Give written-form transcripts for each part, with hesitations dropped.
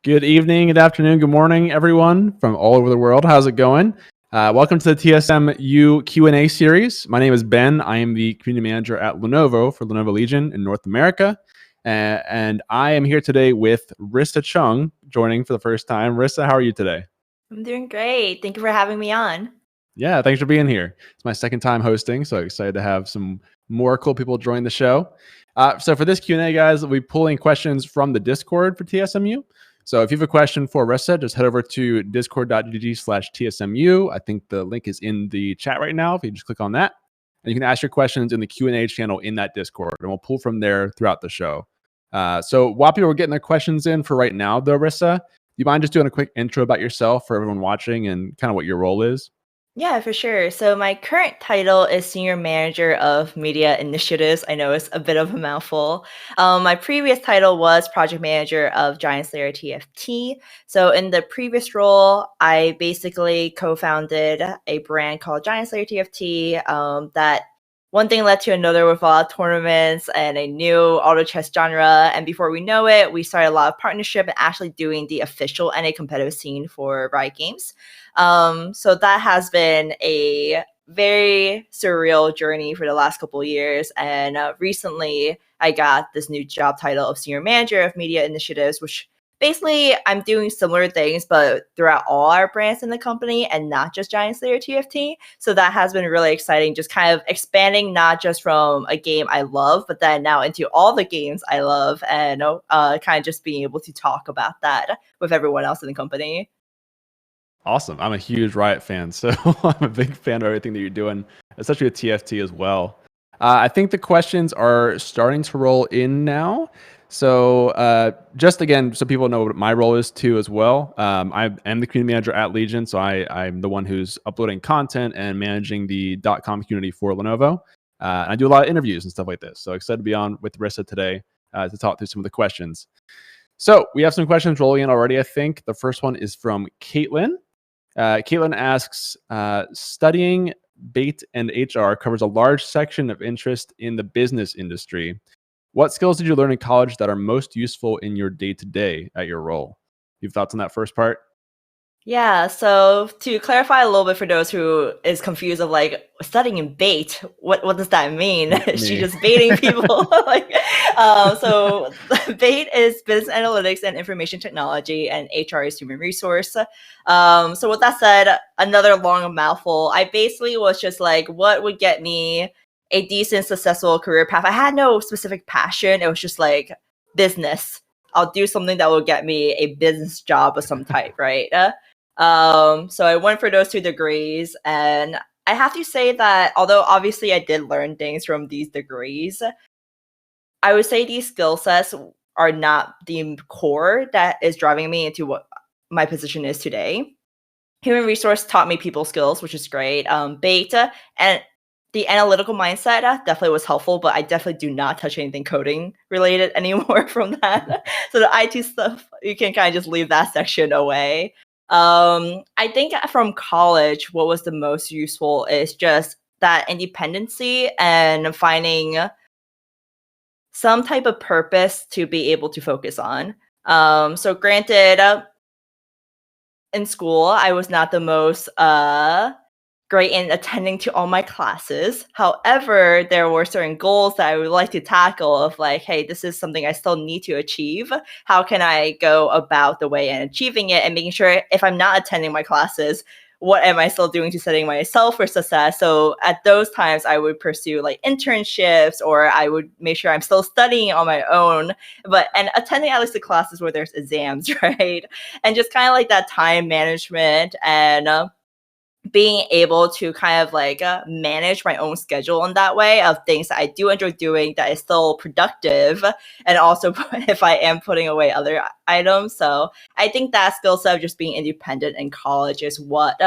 Good evening, good afternoon, good morning, everyone from all over the world. How's it going? Welcome to the TSMU Q&A series. My name is Ben. I am the community manager at Lenovo for Lenovo Legion in North America. And I am here today with Risa Chung joining for the first time. Risa, how are you today? I'm doing great. Thank you for having me on. Yeah, thanks for being here. It's my second time hosting, so excited to have some more cool people join the show. So for this Q&A, guys, we'll be pulling questions from the Discord for TSMU. So if you have a question for Risa, just head over to discord.gg/TSMU. I think the link is in the chat right now. If you just click on that, and you can ask your questions in the Q&A channel in that Discord, and we'll pull from there throughout the show. So while people are getting their questions in for right now, though, Risa, do you mind just doing a quick intro about yourself for everyone watching and kind of what your role is? Yeah, for sure. So my current title is Senior Manager of Media Initiatives. I know it's a bit of a mouthful. My previous title was Project Manager of GiantSlayerTFT. So in the previous role, I basically co-founded a brand called GiantSlayerTFT that one thing led to another with a lot of tournaments and a new auto chess genre. And before we know it, we started a lot of partnership and actually doing the official NA competitive scene for Riot Games. So that has been a very surreal journey for the last couple of years. And recently, I got this new job title of Senior Manager of Media Initiatives, which basically I'm doing similar things, but throughout all our brands in the company and not just GiantSlayerTFT. So that has been really exciting, just kind of expanding not just from a game I love, but then now into all the games I love and kind of just being able to talk about that with everyone else in the company. Awesome. I'm a huge Riot fan, so I'm a big fan of everything that you're doing, especially with TFT as well. I think the questions are starting to roll in now. So just again, so people know what my role is too as well. I am the community manager at Legion, so I'm the one who's uploading content and managing the .com community for Lenovo. And I do a lot of interviews and stuff like this. So excited to be on with Risa today to talk through some of the questions. So we have some questions rolling in already, I think. The first one is from Caitlin. Caitlin asks, studying BAIT and HR covers a large section of interest in the business industry. What skills did you learn in college that are most useful in your day-to-day at your role? You have thoughts on that first part? Yeah, so to clarify a little bit for those who is confused of like studying in bait, what does that mean? Is she Me. just baiting people? like, so bait is business analytics and information technology, and HR is human resource. So with that said, another long mouthful. I basically was just like, what would get me a decent, successful career path? I had no specific passion. It was just like business. I'll do something that will get me a business job of some type, right? So I went for those 2 degrees, and I have to say that although obviously I did learn things from these degrees, I would say these skill sets are not the core that is driving me into what my position is today. Human resource taught me people skills, which is great. Beta and the analytical mindset definitely was helpful, but I definitely do not touch anything coding related anymore from that. So the IT stuff, you can kind of just leave that section away. I think from college, what was the most useful is just that independency and finding some type of purpose to be able to focus on. So granted, in school, I was not the most great in attending to all my classes. However, there were certain goals that I would like to tackle of like, hey, this is something I still need to achieve. How can I go about the way and achieving it and making sure if I'm not attending my classes, what am I still doing to setting myself for success? So at those times, I would pursue like internships, or I would make sure I'm still studying on my own, and attending at least the classes where there's exams, right? And just kind of like that time management and being able to kind of like manage my own schedule in that way of things that I do enjoy doing that is still productive, and also if I am putting away other items. So I think that skill set of just being independent in college is what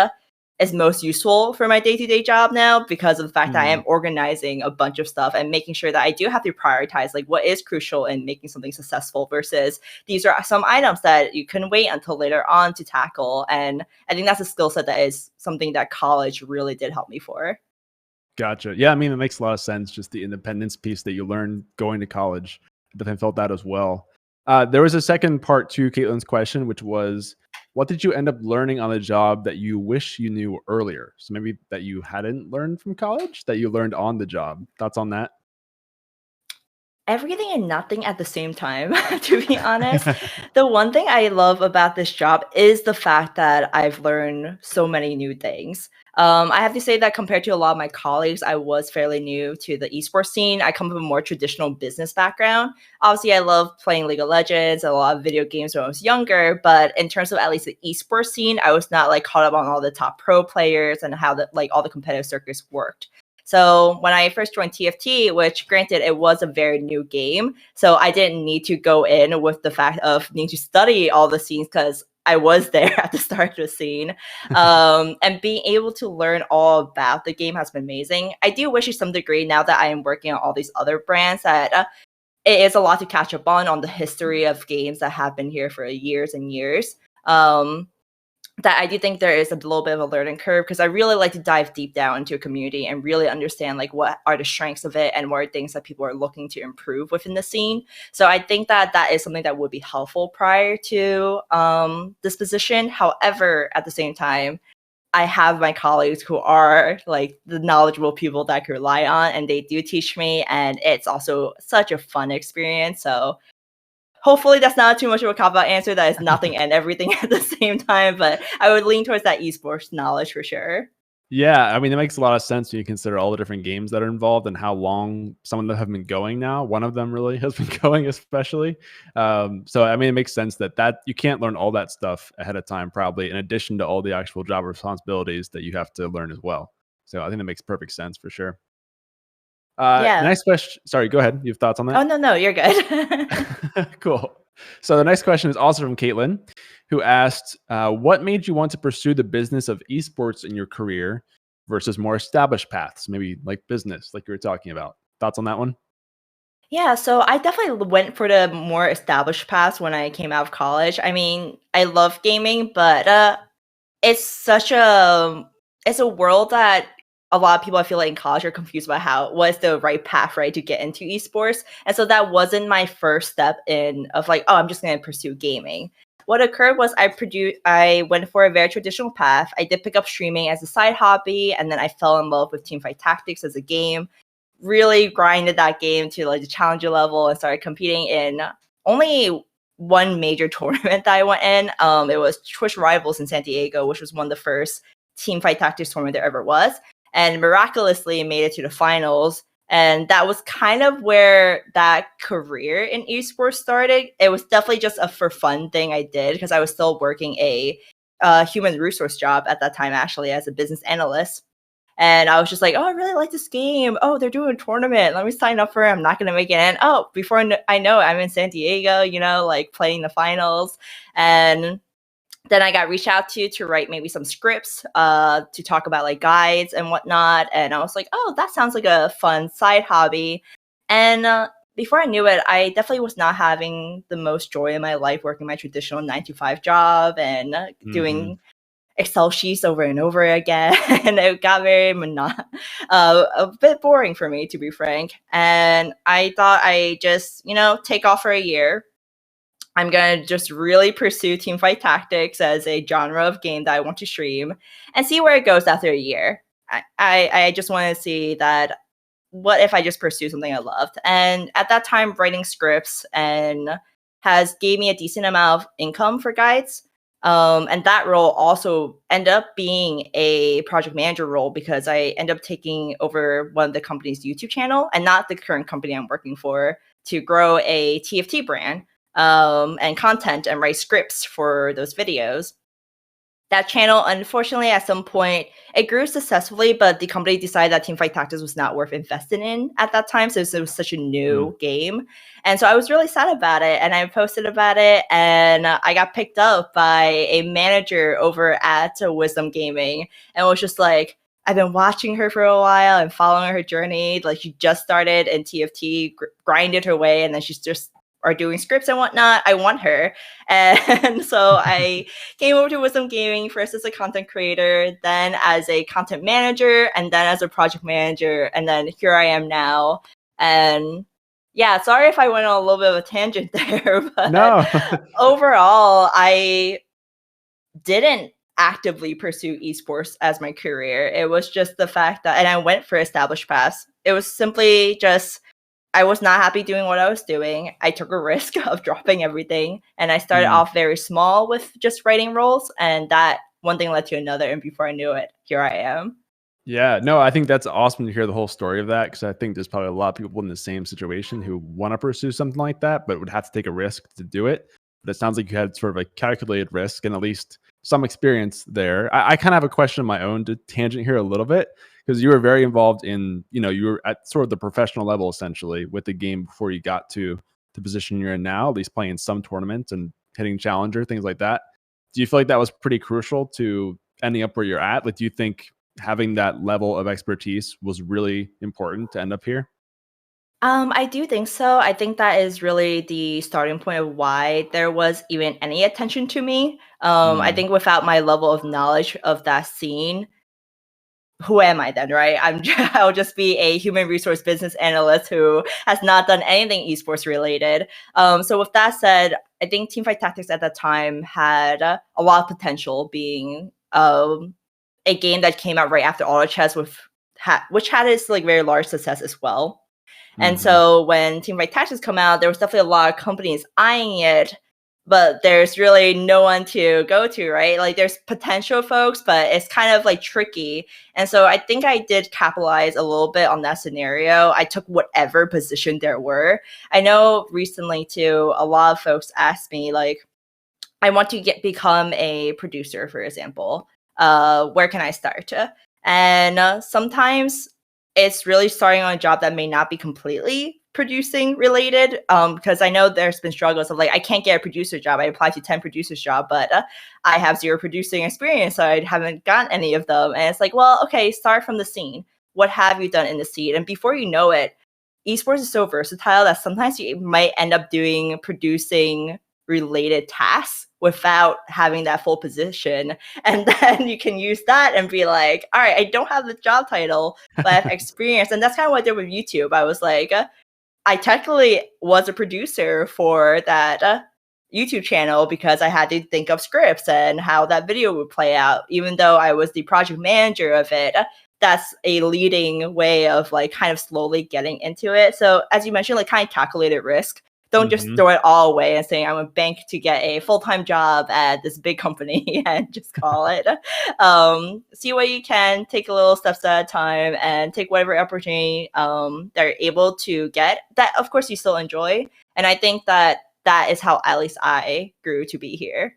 is most useful for my day-to-day job now, because of the fact that I am organizing a bunch of stuff and making sure that I do have to prioritize like what is crucial in making something successful versus these are some items that you can wait until later on to tackle. And I think that's a skill set that is something that college really did help me for. Gotcha. Yeah, I mean, it makes a lot of sense, just the independence piece that you learn going to college. I definitely felt that as well. There was a second part to Caitlin's question, which was, what did you end up learning on the job that you wish you knew earlier? So maybe that you hadn't learned from college, that you learned on the job. Thoughts on that? Everything and nothing at the same time, to be honest. The one thing I love about this job is the fact that I've learned so many new things. I have to say that compared to a lot of my colleagues, I was fairly new to the esports scene. I come from a more traditional business background. Obviously, I love playing League of Legends, a lot of video games when I was younger, but in terms of at least the esports scene, I was not like caught up on all the top pro players and how the like all the competitive circuits worked. So when I first joined TFT, which granted it was a very new game, so I didn't need to go in with the fact of needing to study all the scenes because I was there at the start of the scene. And being able to learn all about the game has been amazing. I do wish to some degree now that I am working on all these other brands that it is a lot to catch up on the history of games that have been here for years and years. That I do think there is a little bit of a learning curve because I really like to dive deep down into a community and really understand like what are the strengths of it and what are things that people are looking to improve within the scene. So I think that that is something that would be helpful prior to this position. However, at the same time, I have my colleagues who are like the knowledgeable people that I can rely on, and they do teach me, and it's also such a fun experience. So hopefully that's not too much of a cop-out answer. That is nothing and everything at the same time, but I would lean towards that esports knowledge for sure. Yeah, I mean, it makes a lot of sense when you consider all the different games that are involved and how long some of them have been going now. One of them really has been going, especially. So, I mean, it makes sense that you can't learn all that stuff ahead of time, probably, in addition to all the actual job responsibilities that you have to learn as well. So, I think that makes perfect sense for sure. Yeah. Next question. Sorry, go ahead. You have thoughts on Oh that? no, you're good. Cool. So the next question is also from Caitlin, who asked, "What made you want to pursue the business of esports in your career versus more established paths, maybe like business, like you were talking about?" Thoughts on that one? Yeah, so I definitely went for the more established paths when I came out of college. I mean, I love gaming, but it's such a it's a world that a lot of people I feel like in college are confused about how what's the right path, right, to get into esports. And so that wasn't my first step in of like, oh, I'm just gonna pursue gaming. What occurred was I went for a very traditional path. I did pick up streaming as a side hobby, and then I fell in love with Teamfight Tactics as a game. Really grinded that game to like the challenger level and started competing in only one major tournament that I went in. It was Twitch Rivals in San Diego, which was one of the first team fight tactics tournament there ever was, and miraculously made it to the finals. And that was kind of where that career in esports started. It was definitely just a for fun thing I did because I was still working a human resource job at that time, actually, as a business analyst. And I was just like, oh, I really like this game. Oh, they're doing a tournament. Let me sign up for it. I'm not going to make it in. Oh, before I know it, I'm in San Diego, like playing the finals. And then I got reached out to write maybe some scripts to talk about like guides and whatnot. And I was like, oh, that sounds like a fun side hobby. And before I knew it, I definitely was not having the most joy in my life working my traditional 9 to 5 job and Hmm. doing Excel sheets over and over again, and it got very a bit boring for me, to be frank. And I thought I just, take off for a year. I'm gonna just really pursue Teamfight Tactics as a genre of game that I want to stream, and see where it goes after a year. I just want to see that what if I just pursue something I loved. And at that time, writing scripts and has gave me a decent amount of income for guides. And that role also ended up being a project manager role because I ended up taking over one of the company's YouTube channel and not the current company I'm working for to grow a TFT brand and content and write scripts for those videos. That channel, unfortunately, at some point, it grew successfully, but the company decided that Teamfight Tactics was not worth investing in at that time. So it was such a new game. And so I was really sad about it. And I posted about it, and I got picked up by a manager over at Wisdom Gaming, and was just like, I've been watching her for a while and following her journey. Like, she just started in TFT, grinded her way, and then she's just are doing scripts and whatnot. I want her. And so I came over to Wisdom Gaming first as a content creator, then as a content manager, and then as a project manager. And then here I am now. And Yeah, sorry if I went on a little bit of a tangent there, but No. overall, I didn't actively pursue esports as my career. It was just the fact that, and I went for established pass. It was simply just, I was not happy doing what I was doing. I took a risk of dropping everything, and I started off very small with just writing roles, and that one thing led to another, and before I knew it, here I am. Yeah, no, I think that's awesome to hear the whole story of that because I think there's probably a lot of people in the same situation who want to pursue something like that, but would have to take a risk to do it. But it sounds like you had sort of a calculated risk and at least some experience there. I kind of have a question of my own to tangent here a little bit because you were very involved in, you were at sort of the professional level essentially with the game before you got to the position you're in now, at least playing some tournaments and hitting challenger, things like that. Do you feel like that was pretty crucial to ending up where you're at? Like, do you think having that level of expertise was really important to end up here? I do think so. I think that is really the starting point of why there was even any attention to me. I Mm, think without my level of knowledge of that scene, who am I then, right? I'll just be a human resource business analyst who has not done anything esports related. So with that said, I think Teamfight Tactics at that time had a lot of potential, being a game that came out right after Auto Chess, which had its like very large success as well. And mhm. so when Teamfight Tactics come out, there was definitely a lot of companies eyeing it, but there's really no one to go to, right? Like there's potential folks, but it's kind of like tricky. And so I think I did capitalize a little bit on that scenario. I took whatever position there were. I know recently too, a lot of folks asked me like, I want to become a producer, for example. Where can I start? And sometimes it's really starting on a job that may not be completely producing related. Because I know there's been struggles of like I can't get a producer job. I applied to 10 producers job, but I have zero producing experience, so I haven't gotten any of them. And it's like, well, okay, start from the scene. What have you done in the scene? And before you know it, esports is so versatile that sometimes you might end up doing producing related tasks without having that full position. And then you can use that and be like, all right, I don't have the job title, but I have experience. And that's kind of what I did with YouTube. I was like, I technically was a producer for that YouTube channel because I had to think of scripts and how that video would play out. Even though I was the project manager of it, that's a leading way of like kind of slowly getting into it. So as you mentioned, like kind of calculated risk. Don't just Mhm. throw it all away and say I'm a bank to get a full-time job at this big company and just call it. See what you can, take a little steps at a time, and take whatever opportunity they're able to get. That of course you still enjoy, and I think that that is how at least I grew to be here.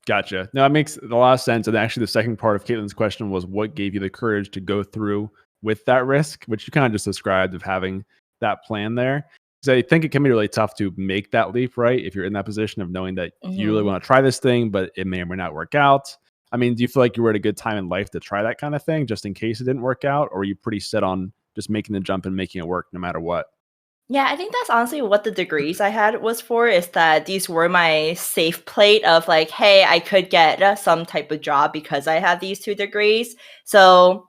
Gotcha. No, it makes a lot of sense. And actually, the second part of Caitlin's question was what gave you the courage to go through with that risk, which you kind of just described of having that plan there. Because I think it can be really tough to make that leap, right? If you're in that position of knowing that you really Mhm. want to try this thing, but it may or may not work out. I mean, do you feel like you were at a good time in life to try that kind of thing just in case it didn't work out? Or are you pretty set on just making the jump and making it work no matter what? Yeah, I think that's honestly what the degrees I had was for, is that these were my safe plate of like, hey, I could get some type of job because I have these two degrees. So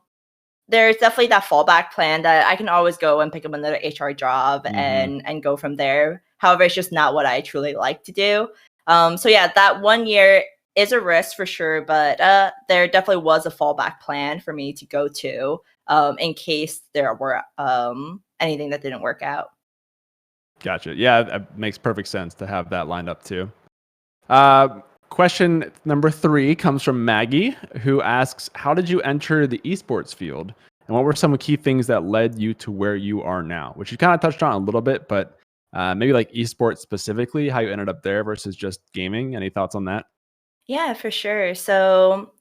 there's definitely that fallback plan that I can always go and pick up another HR job Hmm. and go from there. However, it's just not what I truly like to do. So yeah, that 1 year is a risk for sure, but there definitely was a fallback plan for me to go to in case there were anything that didn't work out. Gotcha. Yeah, that makes perfect sense to have that lined up too. Uh, Question number 3 comes from Maggie, who asks, "How did you enter the esports field, and what were some key things that led you to where you are now?" Which you kind of touched on a little bit, but maybe like esports specifically, how you ended up there versus just gaming. Any thoughts on that? Yeah, for sure. So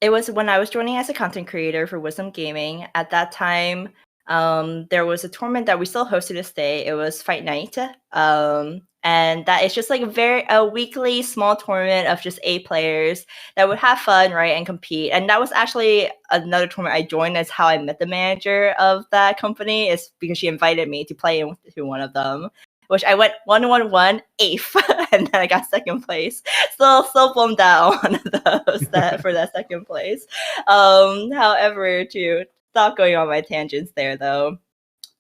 it was when I was joining as a content creator for Wisdom Gaming. At that time, there was a tournament that we still host to this day. It was Fight Night, and that is just like a weekly small tournament of just 8 players that would have fun, right, and compete. And that was actually another tournament I joined. As how I met the manager of that company, is because she invited me to play into one of them. Which I went 1-1-1 eighth, and then I got second place. Still bummed out on one of those that for that second place. However, to stop going on my tangents there though,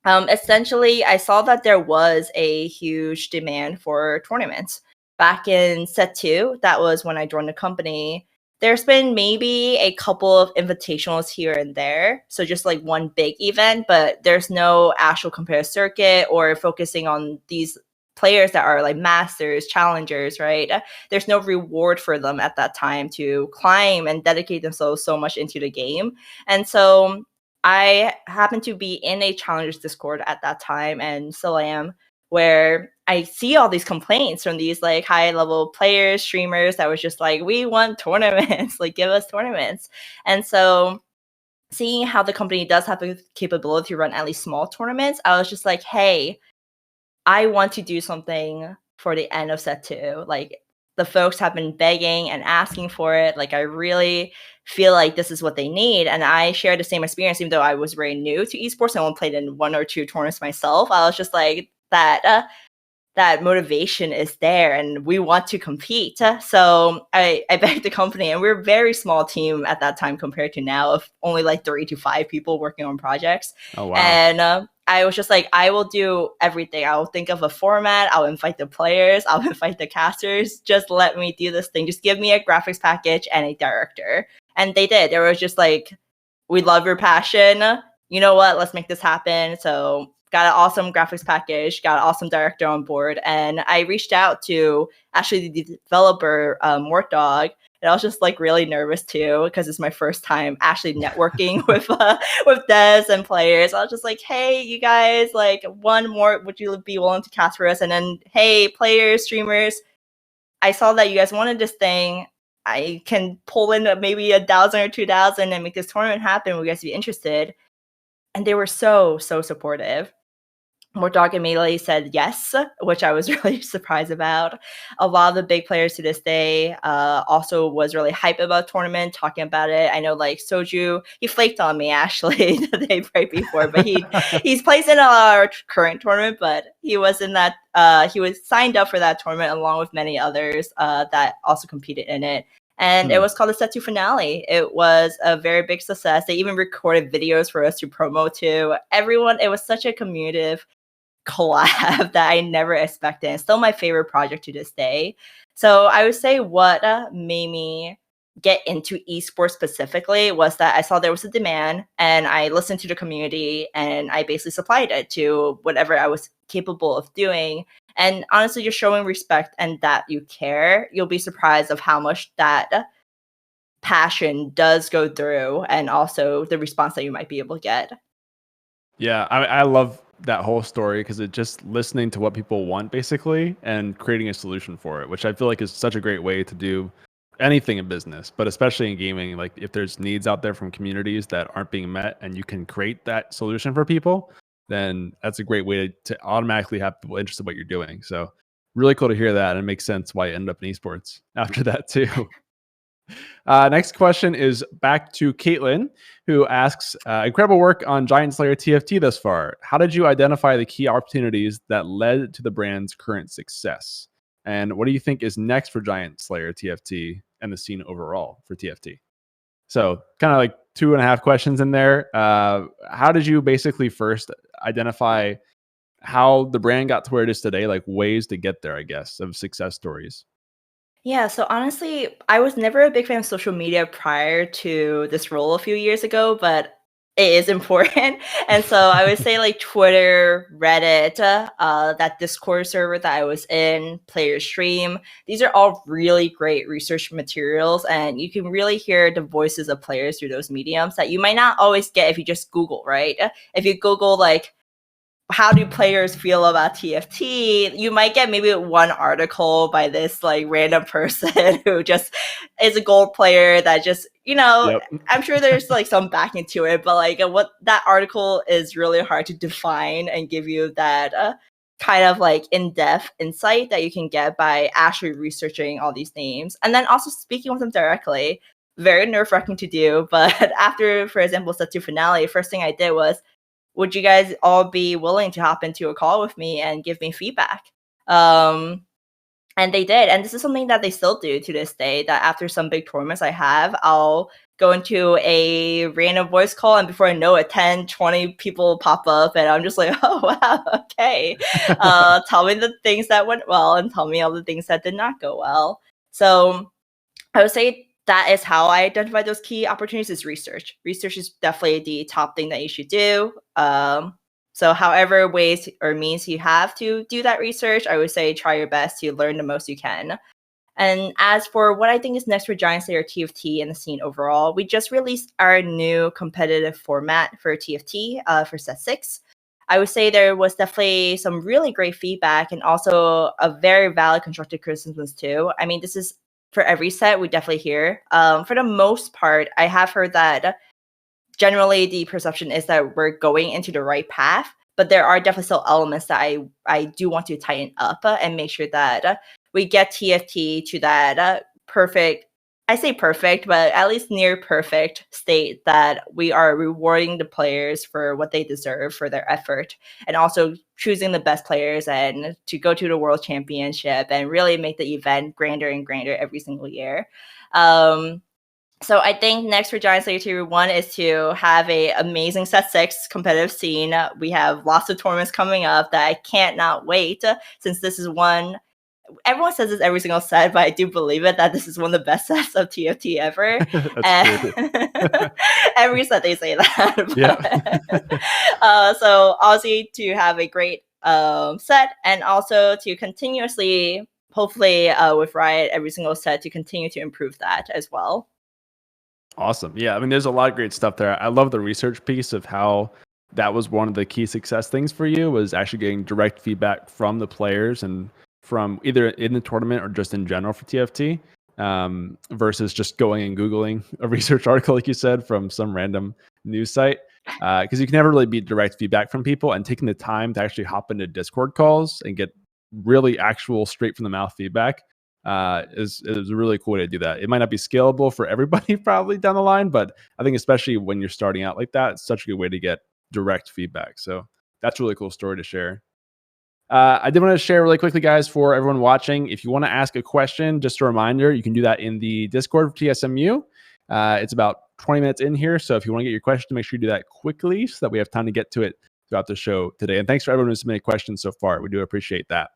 Essentially, I saw that there was a huge demand for tournaments. Back in set two, that was when I joined the company. There's been maybe a couple of invitationals here and there. So just like one big event, but there's no actual competitive circuit or focusing on these players that are like masters, challengers, right? There's no reward for them at that time to climb and dedicate themselves so much into the game. And so I happened to be in a challengers Discord at that time, and still am, where I see all these complaints from these like high level players, streamers that was just like, we want tournaments, like give us tournaments. And so seeing how the company does have the capability to run at least small tournaments, I was just like, hey, I want to do something for the end of set two. Like the folks have been begging and asking for it. Like I really feel like this is what they need. And I share the same experience, even though I was very new to esports and only played in one or two tournaments myself. I was just like that motivation is there and we want to compete. So I begged the company, and we're a very small team at that time compared to now of only like 3 to 5 people working on projects. Oh wow. And I was just like, I will do everything. I will think of a format. I'll invite the players. I'll invite the casters. Just let me do this thing. Just give me a graphics package and a director. And they did. They were just like, we love your passion. You know what? Let's make this happen. So got an awesome graphics package, got an awesome director on board. And I reached out to actually the developer, Mortdog. And I was just like really nervous too, because it's my first time actually networking with devs and players. I was just like, hey, you guys, like one more, would you be willing to cast for us? And then, hey, players, streamers, I saw that you guys wanted this thing. I can pull in maybe 1,000 or 2,000 and make this tournament happen. Would you guys be interested? And they were so supportive. Mortdog immediately said yes, which I was really surprised about. A lot of the big players to this day also was really hype about the tournament, talking about it. I know like Soju, he flaked on me actually the day right before, but he's placed in our current tournament, but he was in that he was signed up for that tournament along with many others that also competed in it. And it was called the Set 2 finale. It was a very big success. They even recorded videos for us to promo to everyone. It was such a communicative collab that I never expected. It's still my favorite project to this day. So I would say what made me get into esports specifically was that I saw there was a demand and I listened to the community and I basically supplied it to whatever I was capable of doing. And honestly, just showing respect and that you care, you'll be surprised of how much that passion does go through and also the response that you might be able to get. Yeah, I love that whole story because it just listening to what people want basically and creating a solution for it, which I feel like is such a great way to do anything in business, but especially in gaming. Like if there's needs out there from communities that aren't being met and you can create that solution for people, then that's a great way to automatically have people interested in what you're doing. So really cool to hear that. And it makes sense why you end up in esports after that too. Next question is back to Caitlin, who asks, incredible work on GiantSlayerTFT thus far. How did you identify the key opportunities that led to the brand's current success? And what do you think is next for GiantSlayerTFT and the scene overall for TFT? So kind of like 2.5 questions in there. How did you basically first identify how the brand got to where it is today, like ways to get there, I guess, of success stories? Yeah, so honestly, I was never a big fan of social media prior to this role a few years ago, but it is important. And so I would say like Twitter, Reddit, that Discord server that I was in, Player Stream. These are all really great research materials, and you can really hear the voices of players through those mediums that you might not always get if you just Google, right? If you Google like how do players feel about TFT? You might get maybe one article by this like random person who just is a gold player that just, Yep. I'm sure there's like some backing to it, but like what that article is really hard to define and give you that kind of like in-depth insight that you can get by actually researching all these names. And then also speaking with them directly, very nerve-wracking to do. But after, for example, set 2 finale, first thing I did was, would you guys all be willing to hop into a call with me and give me feedback? And they did. And this is something that they still do to this day, that after some big tournaments I have, I'll go into a random voice call, and before I know it, 10, 20 people pop up, and I'm just like, oh, wow, okay. Tell me the things that went well and tell me all the things that did not go well. So I would say that is how I identify those key opportunities is research. Research is definitely the top thing that you should do. So however ways or means you have to do that research, I would say try your best to learn the most you can. And as for what I think is next for GiantSlayerTFT and the scene overall, we just released our new competitive format for TFT for set 6. I would say there was definitely some really great feedback and also a very valid constructive criticisms too. I mean, this is for every set we definitely hear. For the most part, I have heard that generally the perception is that we're going into the right path, but there are definitely still elements that I do want to tighten up and make sure that we get TFT to that perfect, I say perfect, but at least near perfect state that we are rewarding the players for what they deserve for their effort, and also choosing the best players and to go to the World Championship and really make the event grander and grander every single year. So I think next for Giant Slayer Tier 1 is to have a amazing set 6 competitive scene. We have lots of tournaments coming up that I can't not wait, since this is one. Everyone says this every single set, but I do believe it that this is one of the best sets of TFT ever. That's true. Every set they say that. Yeah. So obviously to have a great set, and also to continuously, hopefully with Riot every single set, to continue to improve that as well. Awesome. Yeah. I mean, there's a lot of great stuff there. I love the research piece of how that was one of the key success things for you, was actually getting direct feedback from the players and from either in the tournament or just in general for TFT, versus just going and Googling a research article, like you said, from some random news site. Because you can never really beat direct feedback from people, and taking the time to actually hop into Discord calls and get really actual straight from the mouth feedback is a really cool way to do that. It might not be scalable for everybody probably down the line, but I think especially when you're starting out like that, it's such a good way to get direct feedback. So that's a really cool story to share. I did want to share really quickly, guys, for everyone watching. If you want to ask a question, just a reminder, you can do that in the Discord for TSMU. It's about 20 minutes in here. So if you want to get your question, make sure you do that quickly so that we have time to get to it throughout the show today. And thanks for everyone who submitted questions so far. We do appreciate that.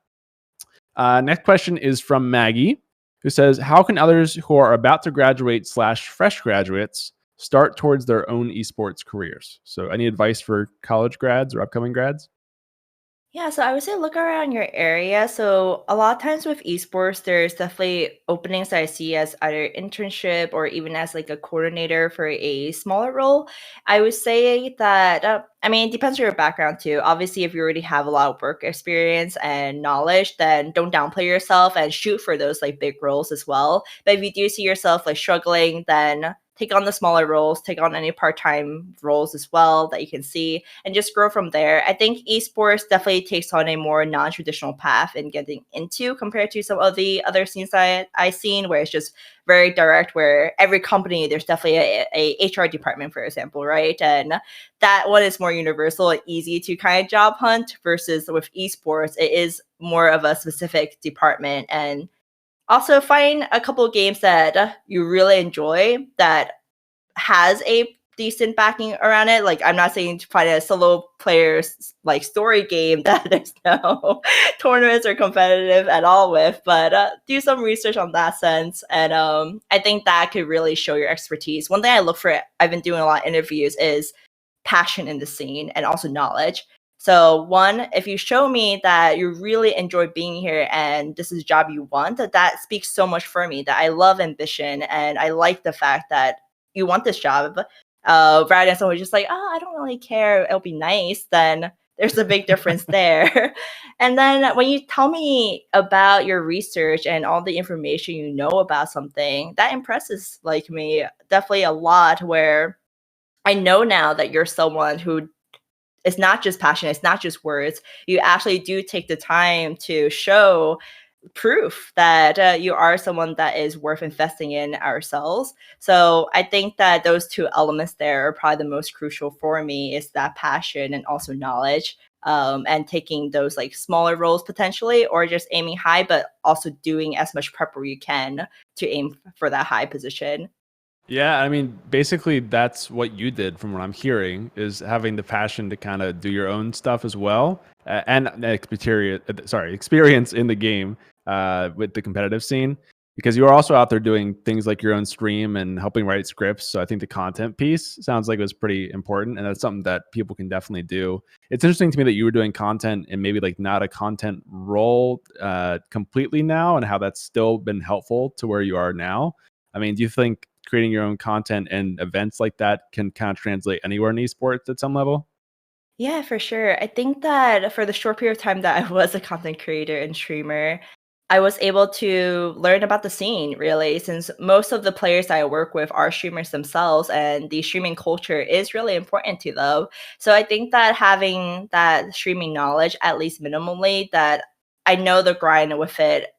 Next question is from Maggie, who says, how can others who are about to graduate / fresh graduates start towards their own esports careers? So any advice for college grads or upcoming grads? Yeah, so I would say look around your area. So a lot of times with esports, there's definitely openings that I see as either internship or even as like a coordinator for a smaller role. I would say that, I mean, it depends on your background too. Obviously, if you already have a lot of work experience and knowledge, then don't downplay yourself and shoot for those like big roles as well. But if you do see yourself like struggling, then take on the smaller roles, take on any part-time roles as well that you can see, and just grow from there. I think esports definitely takes on a more non-traditional path in getting into compared to some of the other scenes I've seen, where it's just very direct, where every company, there's definitely a HR department, for example, right? And that one is more universal and easy to kind of job hunt, versus with esports, it is more of a specific department. And also find a couple of games that you really enjoy that has a decent backing around it. Like, I'm not saying to find a solo player's like story game that there's no tournaments or competitive at all with, but do some research on that sense. And I think that could really show your expertise. One thing I look for, I've been doing a lot of interviews, is passion in the scene and also knowledge. So one, if you show me that you really enjoy being here and this is a job you want, that speaks so much for me, that I love ambition and I like the fact that you want this job. Rather than someone just like, oh, I don't really care, it'll be nice, then there's a big difference there. And then when you tell me about your research and all the information you know about something, that impresses like me definitely a lot, where I know now that you're someone who, it's not just passion, it's not just words. You actually do take the time to show proof that you are someone that is worth investing in ourselves. So I think that those two elements there are probably the most crucial for me, is that passion and also knowledge. and taking those like smaller roles potentially, or just aiming high, but also doing as much prep where you can to aim for that high position. Yeah, I mean, basically that's what you did from what I'm hearing is having the passion to kind of do your own stuff as well, and experience in the game with the competitive scene, because you are also out there doing things like your own stream and helping write scripts. So I think the content piece sounds like it was pretty important, and that's something that people can definitely do. It's interesting to me that you were doing content and maybe like not a content role completely now, and how that's still been helpful to where you are now. I mean, do you think creating your own content and events like that can kind of translate anywhere in esports at some level? Yeah, for sure. I think that for the short period of time that I was a content creator and streamer, I was able to learn about the scene really, since most of the players that I work with are streamers themselves, and the streaming culture is really important to them. So I think that having that streaming knowledge, at least minimally, that I know the grind with it.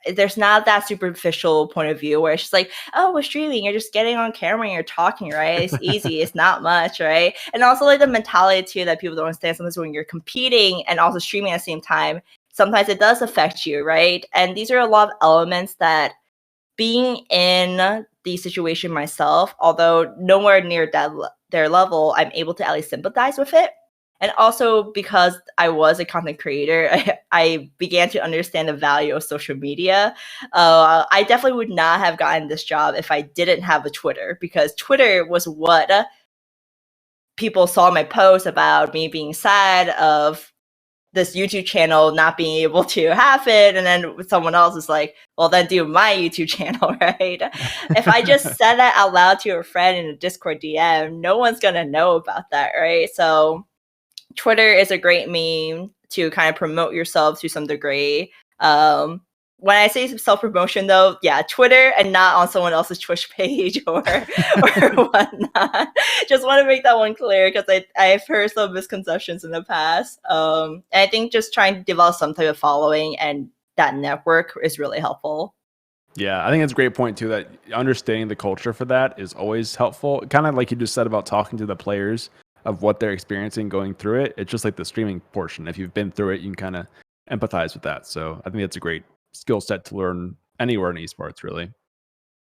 There's not that superficial point of view where it's just like, oh, we're streaming, you're just getting on camera and you're talking, right? It's easy, it's not much, right? And also like the mentality too that people don't understand sometimes when you're competing and also streaming at the same time, sometimes it does affect you, right? And these are a lot of elements that being in the situation myself, although nowhere near their level, I'm able to at least sympathize with it. And also because I was a content creator, I began to understand the value of social media. I definitely would not have gotten this job if I didn't have a Twitter, because Twitter was what people saw my post about me being sad of this YouTube channel not being able to have it, and then someone else is like, well, then do my YouTube channel, right? If I just said that out loud to a friend in a Discord DM, no one's gonna know about that, right? So Twitter is a great meme to kind of promote yourself to some degree. When I say self promotion, though, yeah, Twitter and not on someone else's Twitch page or whatnot. Just want to make that one clear because I've heard some misconceptions in the past. And I think just trying to develop some type of following and that network is really helpful. Yeah, I think it's a great point too, that understanding the culture for that is always helpful. Kind of like you just said about talking to the players of what they're experiencing going through it. It's just like the streaming portion. If you've been through it, you can kind of empathize with that. So I think that's a great skill set to learn anywhere in esports, really.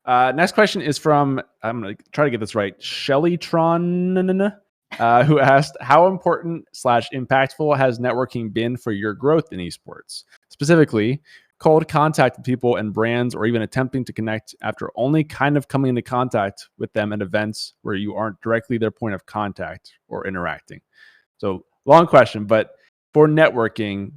Next question is from, I'm going to try to get this right, Shellytron, who asked, how important / impactful has networking been for your growth in esports? Specifically, cold contact with people and brands, or even attempting to connect after only kind of coming into contact with them at events where you aren't directly their point of contact or interacting. So long question, but for networking,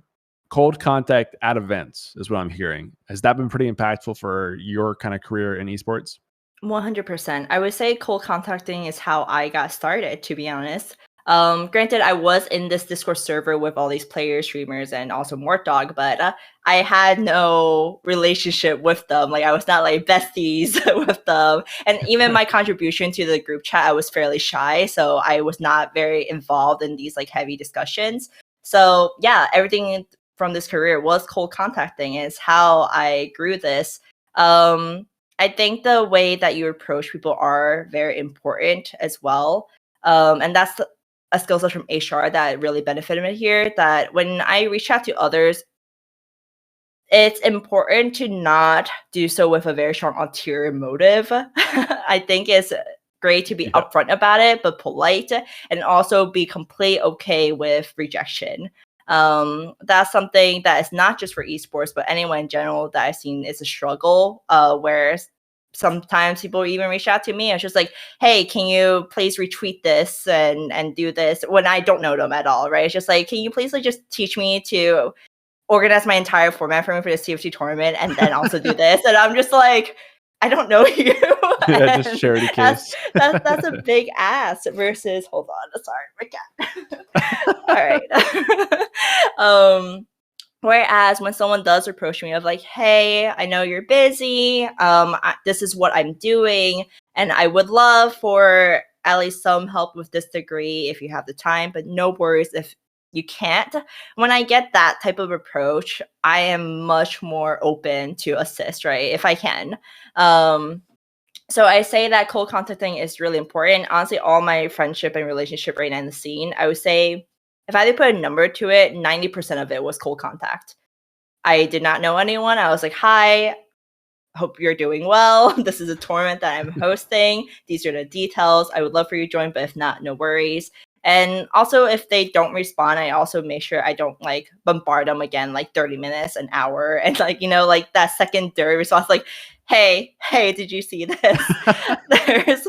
cold contact at events is what I'm hearing. Has that been pretty impactful for your kind of career in esports? 100%. I would say cold contacting is how I got started, to be honest. Granted, I was in this Discord server with all these players, streamers, and also Mortdog, but I had no relationship with them. Like, I was not like besties with them. And even my contribution to the group chat, I was fairly shy. So I was not very involved in these like heavy discussions. So yeah, everything from this career was cold contacting, is how I grew this. I think the way that you approach people are very important as well. And that's a skill set from HR that really benefited me here. That when I reach out to others, it's important to not do so with a very strong ulterior motive. I think it's great to be upfront about it, but polite, and also be completely okay with rejection. That's something that is not just for esports, but anyone in general that I've seen is a struggle. Where sometimes people even reach out to me. It's just like, hey, can you please retweet this and do this when I don't know them at all, right? It's just like, can you please like just teach me to organize my entire format for me for the CFT tournament and then also do this? And I'm just like, I don't know you. Yeah, just charity case. That's a big ask versus, hold on, sorry, my cat. All right. Whereas when someone does approach me of like, hey, I know you're busy, this is what I'm doing, and I would love for at least some help with this degree if you have the time, but no worries if you can't. When I get that type of approach, I am much more open to assist, right? If I can. So I say that cold contacting is really important. Honestly, all my friendship and relationship right now in the scene, I would say if I had to put a number to it, 90% of it was cold contact. I did not know anyone. I was like, hi, hope you're doing well. This is a tournament that I'm hosting. These are the details. I would love for you to join, but if not, no worries. And also, if they don't respond, I also make sure I don't like bombard them again, like 30 minutes, an hour, and like, you know, like that secondary response, like, hey, did you see this? There's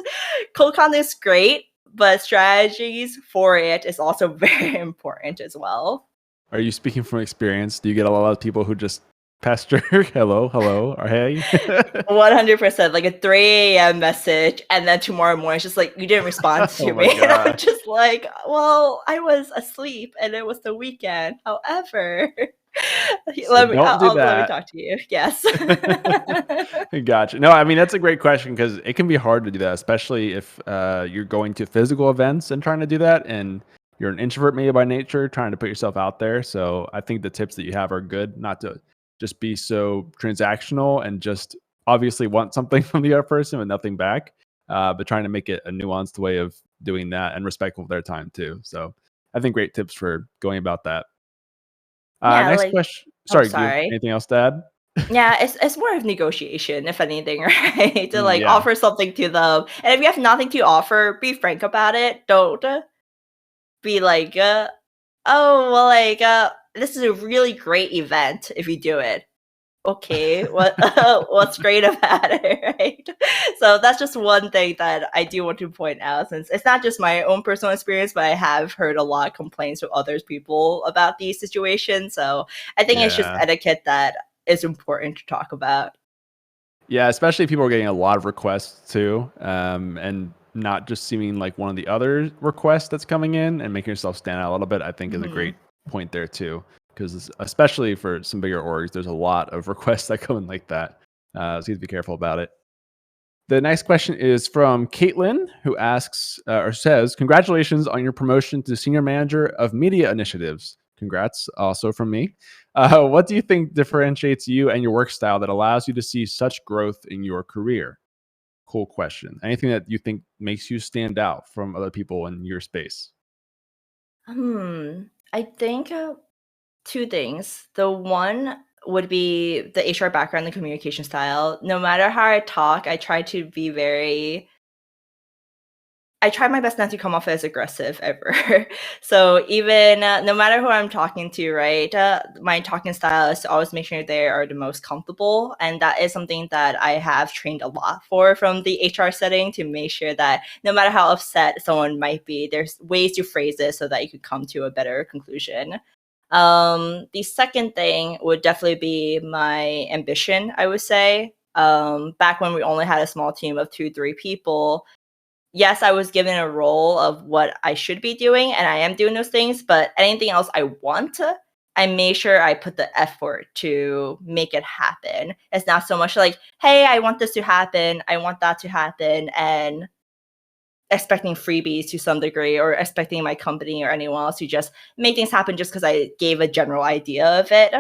cold contact is great, but strategies for it is also very important as well. Are you speaking from experience? Do you get a lot of people who just pester hello, or hey? 100%, like a 3 a.m. message, and then tomorrow morning, it's just like, you didn't respond to Oh my me. And I'm gosh. just like, well, I was asleep and it was the weekend. However, So let don't do me that. talk to you. Yes. Gotcha. No, I mean, that's a great question because it can be hard to do that, especially if you're going to physical events and trying to do that. And you're an introvert maybe by nature, trying to put yourself out there. So I think the tips that you have are good, not to just be so transactional and just obviously want something from the other person with nothing back, but trying to make it a nuanced way of doing that and respectful of their time too. So I think great tips for going about that. Yeah, Next like, question. oh, Sorry, do you have sorry. anything else to add? Yeah, it's more of negotiation, if anything, right? To like Yeah. offer something to them. And if you have nothing to offer, be frank about it. Don't be like, oh, well, like, this is a really great event if you do it. Okay, what what's great about it, right? So that's just one thing that I do want to point out, since it's not just my own personal experience, but I have heard a lot of complaints from other people about these situations. So I think it's just Yeah. etiquette that is important to talk about. Yeah, especially if people are getting a lot of requests too, and not just seeming like one of the other requests that's coming in and making yourself stand out a little bit, I think is a Hmm. great point there too. Because especially for some bigger orgs, there's a lot of requests that come in like that. So you have to be careful about it. The next question is from Caitlin, who asks or says, "Congratulations on your promotion to Senior Manager of Media Initiatives." Congrats, also from me. What do you think differentiates you and your work style that allows you to see such growth in your career? Cool question. Anything that you think makes you stand out from other people in your space? Hmm. I think two things. The one would be the HR background, the communication style. No matter how I talk, I try to be very I try my best not to come off as aggressive ever. So even no matter who I'm talking to, right? My talking style is to always make sure they are the most comfortable, and that is something that I have trained a lot for from the HR setting to make sure that no matter how upset someone might be, there's ways to phrase it so that you could come to a better conclusion. The second thing would definitely be my ambition. I would say back when we only had a small team of 2, 3 people, yes, I was given a role of what I should be doing, and I am doing those things, but anything else I want, I make sure I put the effort to make it happen. It's not so much like, hey, I want this to happen, I want that to happen, and expecting freebies to some degree, or expecting my company or anyone else to just make things happen just because I gave a general idea of it.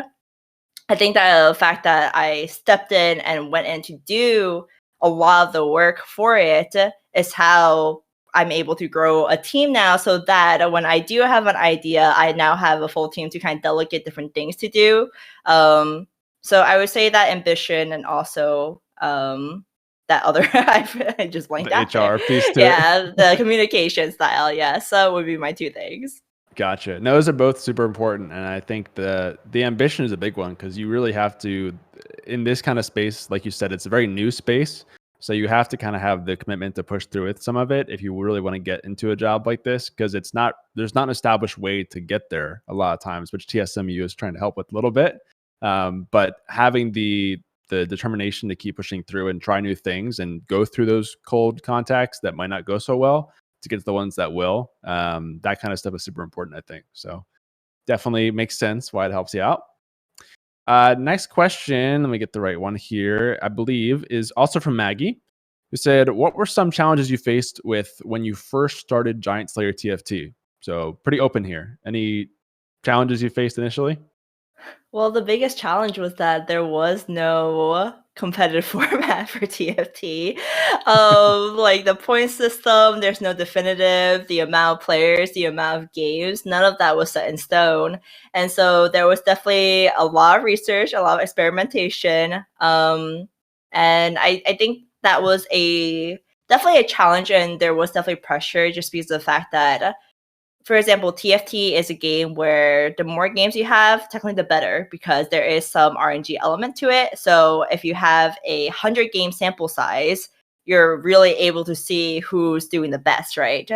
I think that the fact that I stepped in and went in to do a lot of the work for it is how I'm able to grow a team now, so that when I do have an idea, I now have a full team to kind of delegate different things to do. Um, so I would say that ambition, and also that other, I just blanked The out there. HR piece to it. Yeah, the communication style. Yeah, so would be my two things. Gotcha. No, those are both super important, and I think the ambition is a big one because you really have to, in this kind of space, like you said, it's a very new space, so you have to kind of have the commitment to push through with some of it if you really want to get into a job like this, because there's not an established way to get there a lot of times, which TSMU is trying to help with a little bit. But having the determination to keep pushing through and try new things and go through those cold contacts that might not go so well to get to the ones that will. That kind of stuff is super important, I think. So definitely makes sense why it helps you out. Next question, let me get the right one here, I believe, is also from Maggie, who said, "What were some challenges you faced with when you first started GiantSlayerTFT?" So pretty open here. Any challenges you faced initially? Well, the biggest challenge was that there was no competitive format for TFT. Like the point system, there's no definitive, the amount of players, the amount of games, none of that was set in stone. And so there was definitely a lot of research, a lot of experimentation. And I think that was definitely a challenge, and there was definitely pressure just because of the fact that, for example, TFT is a game where the more games you have, technically the better, because there is some RNG element to it. So if you have 100-game sample size, you're really able to see who's doing the best, right?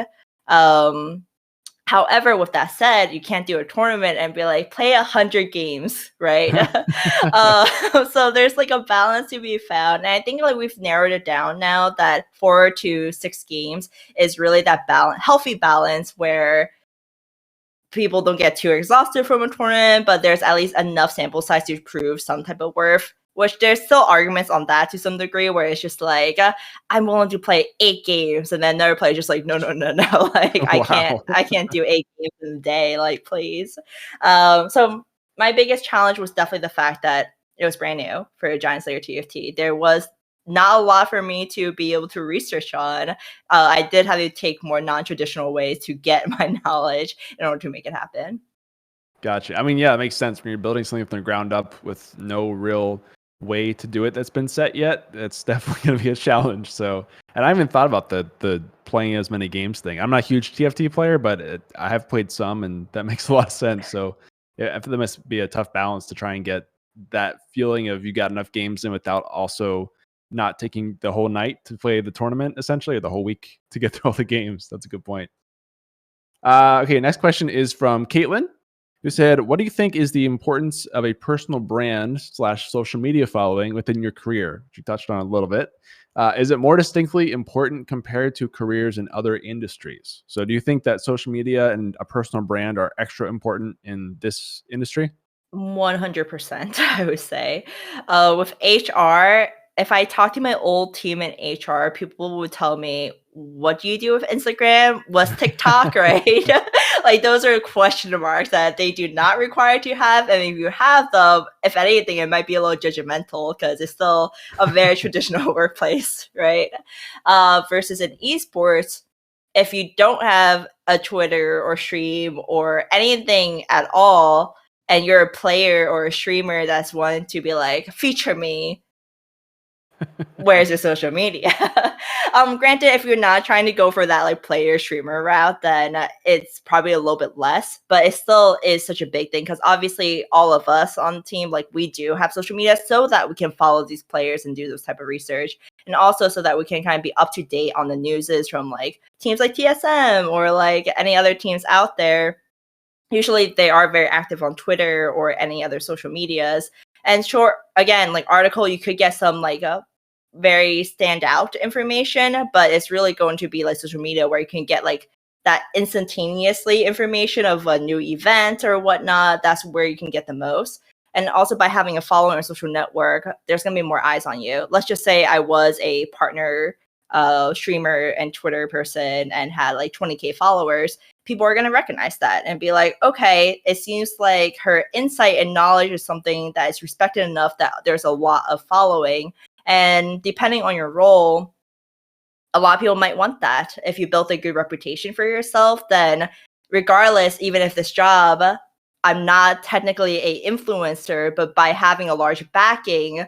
Um, However, with that said, you can't do a tournament and be like, play 100 games, right? So there's like a balance to be found. And I think like we've narrowed it down now that 4 to 6 games is really that healthy balance where people don't get too exhausted from a tournament, but there's at least enough sample size to prove some type of worth. Which there's still arguments on that to some degree, where it's just like I'm willing to play 8 games, and then another player just like no, like Wow. I can't do 8 games in a day, like please. So my biggest challenge was definitely the fact that it was brand new for GiantSlayerTFT. There was not a lot for me to be able to research on. I did have to take more non-traditional ways to get my knowledge in order to make it happen. Gotcha. I mean, yeah, it makes sense when you're building something from the ground up with no real way to do it that's been set yet. It's definitely going to be a challenge. So, and I haven't thought about the playing as many games thing. I'm not a huge TFT player, but I have played some, and that makes a lot of sense. So, yeah, I feel there must be a tough balance to try and get that feeling of you got enough games in without also not taking the whole night to play the tournament, essentially, or the whole week to get through all the games. That's a good point. Okay, next question is from Caitlin, who said, "What do you think is the importance of a personal brand slash social media following within your career?" Which you touched on a little bit. Is it more distinctly important compared to careers in other industries? So, do you think that social media and a personal brand are extra important in this industry? 100%, I would say. With HR, if I talk to my old team in HR, people would tell me, "What do you do with Instagram? What's TikTok?" Right? Like those are question marks that they do not require to have. And if you have them, if anything, it might be a little judgmental because it's still a very traditional workplace, right? Versus in esports, if you don't have a Twitter or stream or anything at all, and you're a player or a streamer that's wanting to be like, feature me, where's your social media? Granted, if you're not trying to go for that like player streamer route, then it's probably a little bit less, but it still is such a big thing because obviously all of us on the team, like we do have social media so that we can follow these players and do this type of research. And also so that we can kind of be up to date on the newses from like teams like TSM or like any other teams out there. Usually they are very active on Twitter or any other social medias. And sure, again, like article, you could get some like a very standout information, but it's really going to be like social media where you can get like that instantaneously information of a new event or whatnot. That's where you can get the most. And also by having a following or social network, there's going to be more eyes on you. Let's just say I was a partner streamer and Twitter person and had like 20K followers. People are going to recognize that and be like, okay, it seems like her insight and knowledge is something that is respected enough that there's a lot of following. And depending on your role, a lot of people might want that. If you built a good reputation for yourself, then regardless, even if this job, I'm not technically a influencer, but by having a large backing,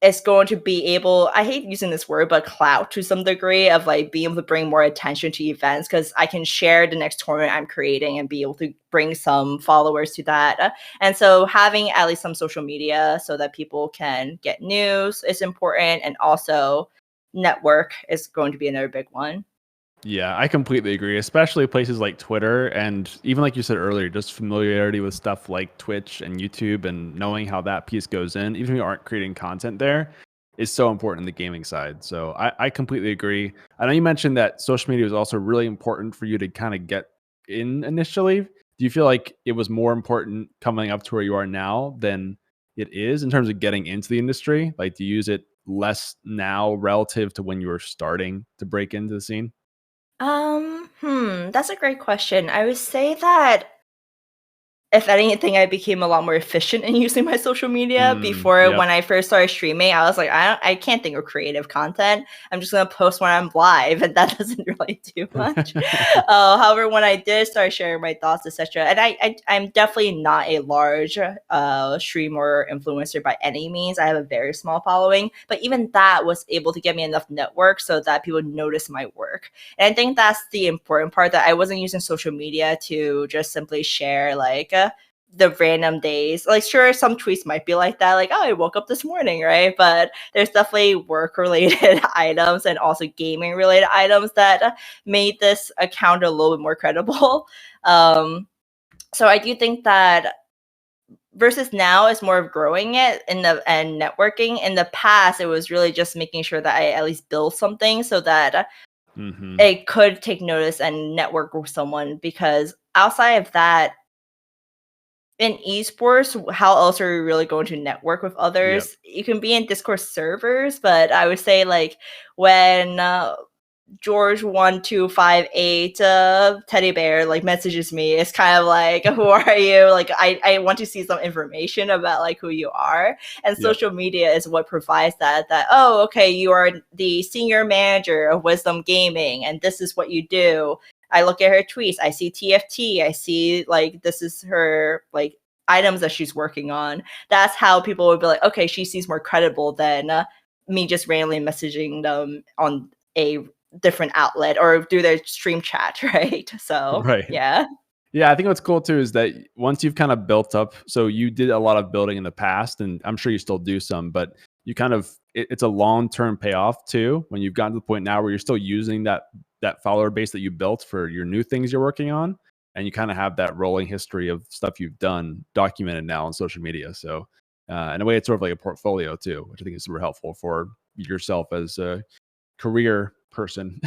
it's going to be able, I hate using this word, but clout to some degree of like being able to bring more attention to events because I can share the next tournament I'm creating and be able to bring some followers to that. And so having at least some social media so that people can get news is important. And also network is going to be another big one. Yeah, I completely agree, especially places like Twitter and even like you said earlier, just familiarity with stuff like Twitch and YouTube and knowing how that piece goes in, even if you aren't creating content there, is so important in the gaming side. So I completely agree. I know you mentioned that social media was also really important for you to kind of get in initially. Do you feel like it was more important coming up to where you are now than it is in terms of getting into the industry? Like, do you use it less now relative to when you were starting to break into the scene? That's a great question. I would say that if anything, I became a lot more efficient in using my social media. Before, Yep. when I first started streaming, I was like, I can't think of creative content. I'm just gonna post when I'm live, and that doesn't really do much. However, when I did start sharing my thoughts, etc., and I'm definitely not a large streamer or influencer by any means. I have a very small following, but even that was able to get me enough network so that people notice my work. And I think that's the important part, that I wasn't using social media to just simply share like the random days. Like, sure, some tweets might be like that, like, oh, I woke up this morning, right? But there's definitely work related items and also gaming related items that made this account a little bit more credible. So I do think that versus now is more of growing it and networking. In the past, it was really just making sure that I at least build something so that it could take notice and network with someone, because outside of that, in esports, how else are you really going to network with others? Yep. You can be in Discord servers, but I would say like when George1258 teddy bear like messages me, it's kind of like, who are you? Like, I want to see some information about like who you are. And Yep. social media is what provides that oh, okay, you are the senior manager of Wisdom Gaming and this is what you do. I look at her tweets, I see TFT, I see like this is her like items that she's working on. That's how people would be like, okay, she seems more credible than me just randomly messaging them on a different outlet or through their stream chat, right? So Right. yeah. Yeah, I think what's cool too is that once you've kind of built up, so you did a lot of building in the past, and I'm sure you still do some, but you kind of it's a long-term payoff too when you've gotten to the point now where you're still using that follower base that you built for your new things you're working on, and you kind of have that rolling history of stuff you've done documented now on social media. So in a way, it's sort of like a portfolio too, which I think is super helpful for yourself as a career person.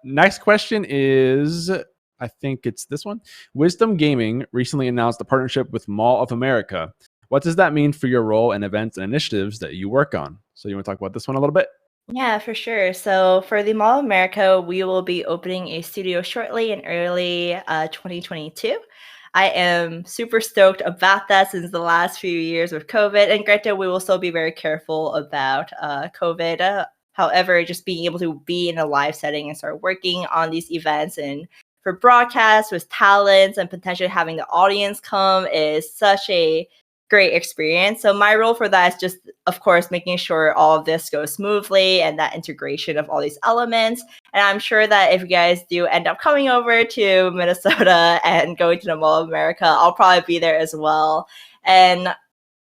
Next question is, I think it's this one. Wisdom Gaming recently announced a partnership with Mall of America. What does that mean for your role and events and initiatives that you work on? So you want to talk about this one a little bit? Yeah, for sure. So for the Mall of America, we will be opening a studio shortly in early 2022. I am super stoked about that since the last few years with COVID. And granted, we will still be very careful about COVID. However, just being able to be in a live setting and start working on these events and for broadcasts with talents and potentially having the audience come is such a great experience. So my role for that is just, of course, making sure all of this goes smoothly and that integration of all these elements. And I'm sure that if you guys do end up coming over to Minnesota and going to the Mall of America, I'll probably be there as well. And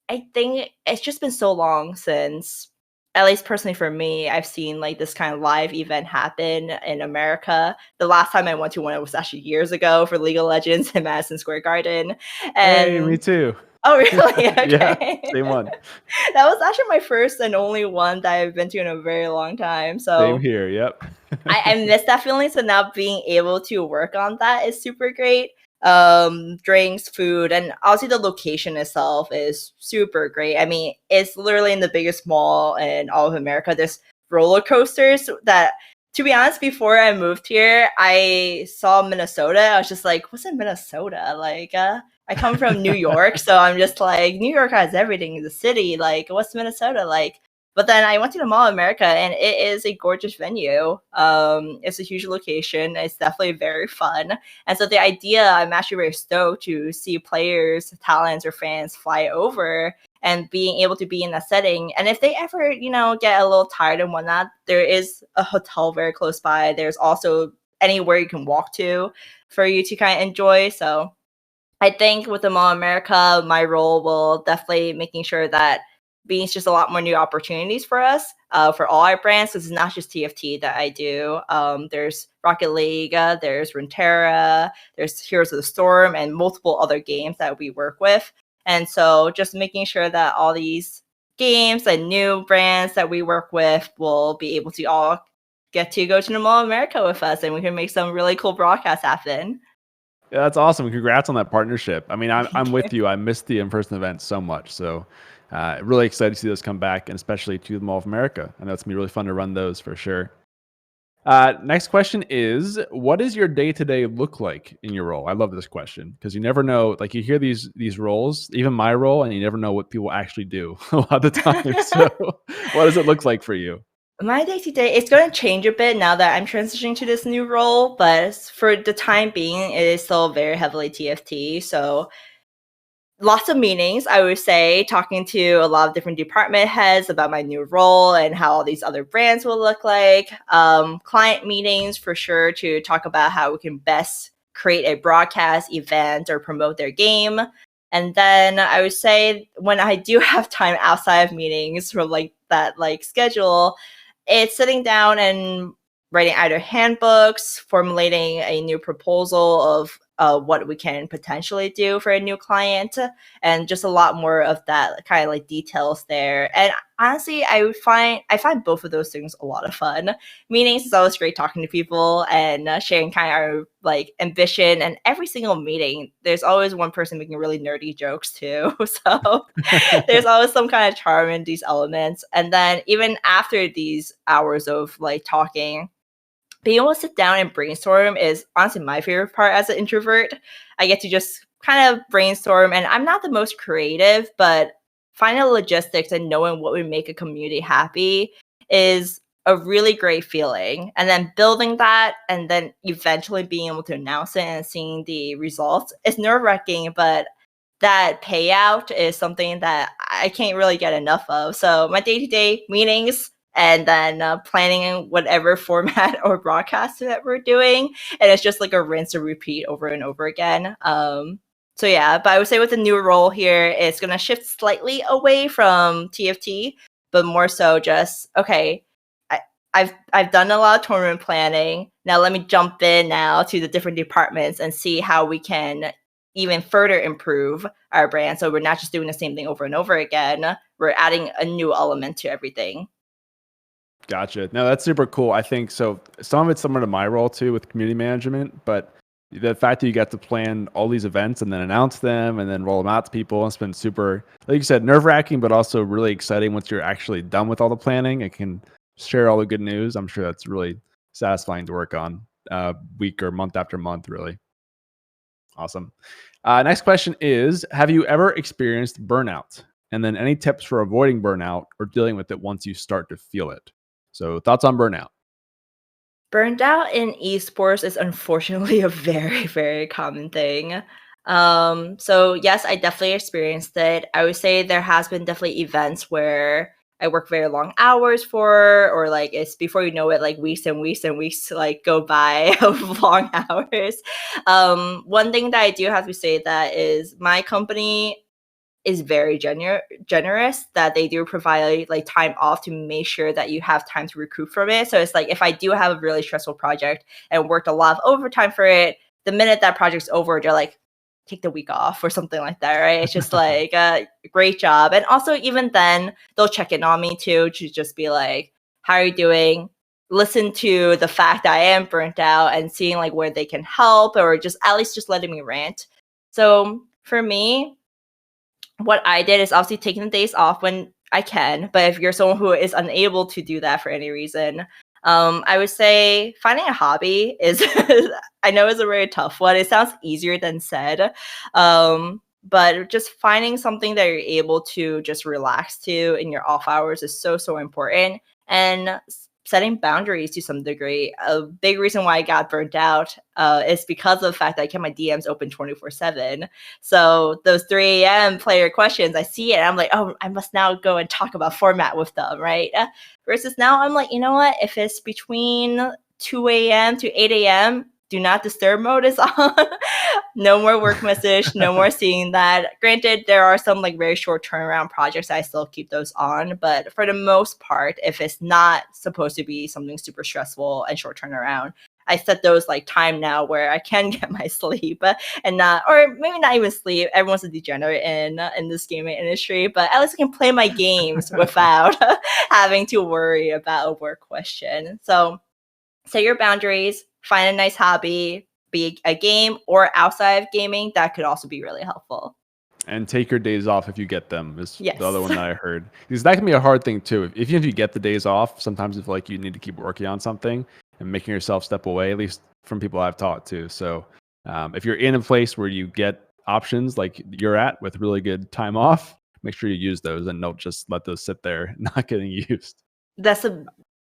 I think it's just been so long since, at least personally for me, I've seen like this kind of live event happen in America. The last time I went to one, it was actually years ago for League of Legends in Madison Square Garden. Hey, me And too. oh, really? Yeah, Okay. same one. That was actually my first and only one that I've been to in a very long time. Same So here. Yep. I miss that feeling. So now being able to work on that is super great. Drinks, food, and obviously the location itself is super great. I mean, it's literally in the biggest mall in all of America. There's roller coasters that, to be honest, before I moved here, I saw Minnesota. I was just like, what's in Minnesota? Like, I come from New York, so I'm just like, New York has everything in the city. Like, what's Minnesota like? But then I went to the Mall of America, and it is a gorgeous venue. It's a huge location. It's definitely very fun. And so the idea, I'm actually very stoked to see players, talents, or fans fly over and being able to be in that setting. And if they ever, get a little tired and whatnot, there is a hotel very close by. There's also anywhere you can walk to for you to kind of enjoy. So I think with the Mall of America, my role will definitely making sure that being just a lot more new opportunities for us, for all our brands. Because it's not just TFT that I do. There's Rocket League, there's Runeterra, there's Heroes of the Storm, and multiple other games that we work with. And so just making sure that all these games and new brands that we work with will be able to all get to go to the Mall of America with us, and we can make some really cool broadcasts happen. Yeah, that's awesome. Congrats on that partnership. I mean, I'm Thank you. with you. I missed the in-person events so much. So really excited to see those come back, and especially to the Mall of America. I know it's going to be really fun to run those for sure. Next question is, what does your day-to-day look like in your role? I love this question because you never know, like you hear these roles, even my role, and you never know what people actually do a lot of the time. So what does it look like for you? My day to day, it's going to change a bit now that I'm transitioning to this new role, but for the time being, it is still very heavily TFT. So lots of meetings, I would say, talking to a lot of different department heads about my new role and how all these other brands will look like. Client meetings for sure to talk about how we can best create a broadcast event or promote their game. And then I would say when I do have time outside of meetings from like that like schedule, it's sitting down and writing either handbooks, formulating a new proposal of what we can potentially do for a new client, and just a lot more of that kind of like details there. And honestly, I find both of those things a lot of fun. Meetings is always great talking to people and sharing kind of our like ambition. And every single meeting, there's always one person making really nerdy jokes too. So there's always some kind of charm in these elements. And then even after these hours of like talking, being able to sit down and brainstorm is honestly my favorite part as an introvert. I get to just kind of brainstorm, and I'm not the most creative, but finding the logistics and knowing what would make a community happy is a really great feeling. And then building that and then eventually being able to announce it and seeing the results is nerve-wracking, but that payout is something that I can't really get enough of. So my day-to-day meetings and then planning whatever format or broadcast that we're doing, and it's just like a rinse and repeat over and over again. So yeah, but I would say with the new role here, it's gonna shift slightly away from TFT, but more so just okay. I've done a lot of tournament planning. Now let me jump in now to the different departments and see how we can even further improve our brand. So we're not just doing the same thing over and over again. We're adding a new element to everything. Gotcha. No, that's super cool. I think so. Some of it's similar to my role too with community management, but the fact that you got to plan all these events and then announce them and then roll them out to people, it's been super, like you said, nerve wracking, but also really exciting once you're actually done with all the planning and can share all the good news. I'm sure that's really satisfying to work on week or month after month, really. Awesome. Next question is, have you ever experienced burnout? And then any tips for avoiding burnout or dealing with it once you start to feel it? So thoughts on burnout? Burned out in esports is unfortunately a very, very common thing. So yes, I definitely experienced it. I would say there has been definitely events where I work very long hours for, or like it's before you know it, like weeks and weeks and weeks like go by of long hours. One thing that I do have to say that is my company is very generous that they do provide like time off to make sure that you have time to recoup from it. So it's like if I do have a really stressful project and worked a lot of overtime for it, the minute that project's over, they're like, take the week off or something like that, right? It's just like great job. And also even then they'll check in on me too to just be like, how are you doing? Listen to the fact that I am burnt out and seeing like where they can help, or just at least just letting me rant. So for me, what I did is obviously taking the days off when I can. But if you're someone who is unable to do that for any reason, I would say finding a hobby is, I know it's a very tough one. It sounds easier than said. But just finding something that you're able to just relax to in your off hours is so, so important. And setting boundaries to some degree. A big reason why I got burnt out is because of the fact that I kept my DMs open 24/7. So those 3 a.m. player questions, I see it, and I'm like, oh, I must now go and talk about format with them, right? Versus now, I'm like, you know what? If it's between 2 a.m. to 8 a.m., do not disturb mode is on. No more work message, no more seeing that. Granted, there are some like very short turnaround projects, I still keep those on, but for the most part, if it's not supposed to be something super stressful and short turnaround, I set those like time now where I can get my sleep and not, or maybe not even sleep. Everyone's a degenerate in this gaming industry, but at least I can play my games without having to worry about a work question. So set your boundaries, find a nice hobby, be a game or outside of gaming. That could also be really helpful. And take your days off if you get them is Yes. the other one that I heard. Because that can be a hard thing too. If you get the days off, sometimes if like you need to keep working on something, and making yourself step away, at least from people I've talked to. So if you're in a place where you get options like you're at with really good time off, make sure you use those and don't just let those sit there not getting used. That's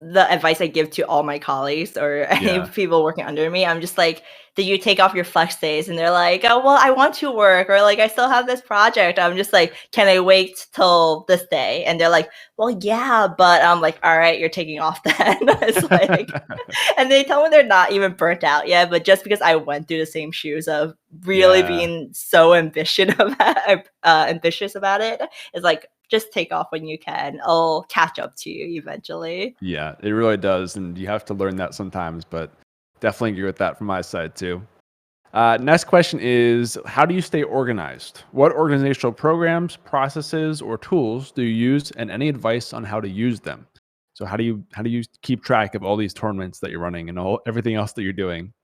the advice I give to all my colleagues or any people working under me. I'm just like, did you take off your flex days? And they're like, oh, well, I want to work, or like, I still have this project. I'm just like, can I wait till this day? And they're like, well, yeah, but I'm like, all right, you're taking off then. It's like, and they tell me they're not even burnt out yet, but just because I went through the same shoes of really being so ambitious about it, it's like, just take off when you can. I'll catch up to you eventually. Yeah, it really does. And you have to learn that sometimes, but definitely agree with that from my side too. Next question is, how do you stay organized? What organizational programs, processes, or tools do you use, and any advice on how to use them? So how do you keep track of all these tournaments that you're running and everything else that you're doing?